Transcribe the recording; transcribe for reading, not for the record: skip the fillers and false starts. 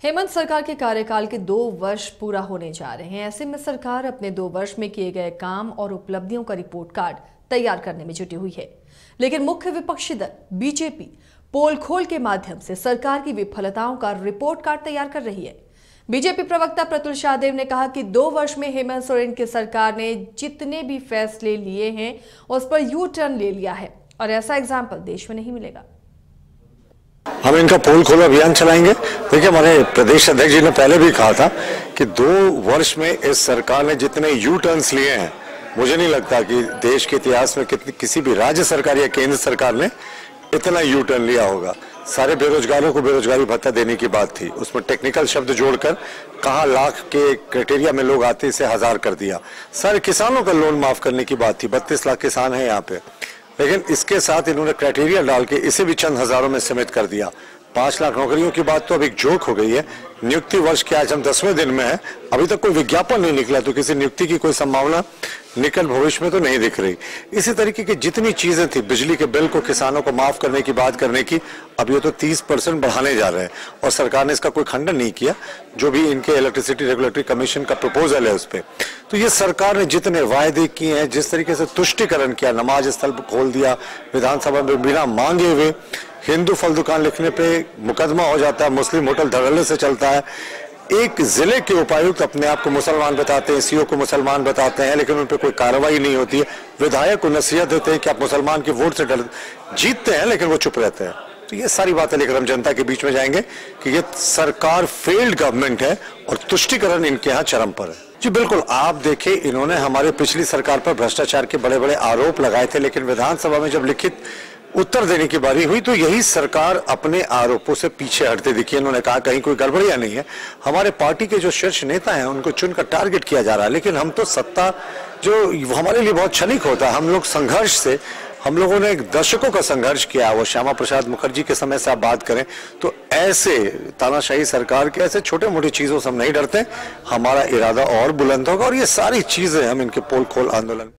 हेमंत सरकार के कार्यकाल के 2 वर्ष पूरा होने जा रहे हैं। ऐसे में सरकार अपने 2 वर्ष में किए गए काम और उपलब्धियों का रिपोर्ट कार्ड तैयार करने में जुटी हुई है। लेकिन मुख्य विपक्षी दल बीजेपी पोल खोल के माध्यम से सरकार की विफलताओं का रिपोर्ट कार्ड तैयार कर रही है। बीजेपी प्रवक्ता प्रतुल शाहदेव ने कहा कि 2 वर्ष में हेमंत सोरेन की सरकार ने जितने भी फैसले लिए हैं उस पर यू टर्न ले लिया है और ऐसा एग्जाम्पल देश में नहीं मिलेगा। हम इनका पोल खोलो अभियान चलाएंगे। देखिए, हमारे प्रदेश अध्यक्ष जी ने पहले भी कहा था कि 2 वर्ष में इस सरकार ने जितने यू टर्न्स लिए हैं, मुझे नहीं लगता कि देश के इतिहास में किसी भी राज्य सरकार या केंद्र सरकार ने इतना यू टर्न लिया होगा। सारे बेरोजगारों को बेरोजगारी भत्ता देने की बात थी, उसमें टेक्निकल शब्द जोड़कर कहाँ लाख के क्राइटेरिया में लोग आते इसे 1000 कर दिया। सारे किसानों का लोन माफ करने की बात थी, 32 लाख किसान हैं यहाँ पे, लेकिन इसके साथ इन्होंने क्राइटेरिया डाल के इसे भी चंद हजारों में सीमित कर दिया। 5 लाख नौकरियों की बात तो अब एक जोक हो गई है। नियुक्ति वर्ष के आज हम 10वें दिन में है, अभी तक कोई विज्ञापन नहीं निकला, तो किसी नियुक्ति की कोई संभावना निकट भविष्य में तो नहीं दिख रही। इसी तरीके की जितनी चीजें थी, बिजली के बिल को किसानों को माफ करने की बात करने की, अब ये तो 30% बढ़ाने जा रहे हैं और सरकार ने इसका कोई खंडन नहीं किया। जो भी इनके इलेक्ट्रिसिटी रेगुलेटरी कमीशन का प्रपोजल है उस पर, तो ये सरकार ने जितने वायदे किए हैं, जिस तरीके से तुष्टिकरण किया, नमाज स्थल खोल दिया, विधानसभा में बिना मांगे हुए हिंदू फल दुकान लिखने पे मुकदमा हो जाता है, मुस्लिम होटल धड़ल्ले से चलता है। एक जिले के उपायुक्त अपने आप को मुसलमान बताते हैं, सीओ को मुसलमान बताते हैं, लेकिन उन पर कोई कार्रवाई नहीं होती है। विधायक को नसीहत देते हैं कि आप मुसलमान के वोट से जीतते हैं, लेकिन वो चुप रहते हैं। तो ये सारी बातें लेकर हम जनता के बीच में जाएंगे कि ये सरकार फेल्ड गवर्नमेंट है और तुष्टिकरण इनके यहाँ चरम पर है। जी बिल्कुल, आप देखिए, इन्होंने हमारे पिछली सरकार पर भ्रष्टाचार के बड़े बड़े आरोप लगाए थे, लेकिन विधानसभा में जब लिखित उत्तर देने की बारी हुई तो यही सरकार अपने आरोपों से पीछे हटते दिखी। इन्होंने कहा कहीं कोई गड़बड़ियां नहीं है। हमारे पार्टी के जो शीर्ष नेता हैं उनको चुनकर टारगेट किया जा रहा है, लेकिन हम तो सत्ता जो हमारे लिए बहुत क्षणिक होता है, हम लोग संघर्ष से, हम लोगों ने एक दशकों का संघर्ष किया। वो श्यामा प्रसाद मुखर्जी के समय से आप बात करें तो ऐसे तानाशाही सरकार के ऐसे छोटे मोटी चीजों से हम नहीं डरते। हमारा इरादा और बुलंद होगा और ये सारी चीजें हम इनके पोल खोल आंदोलन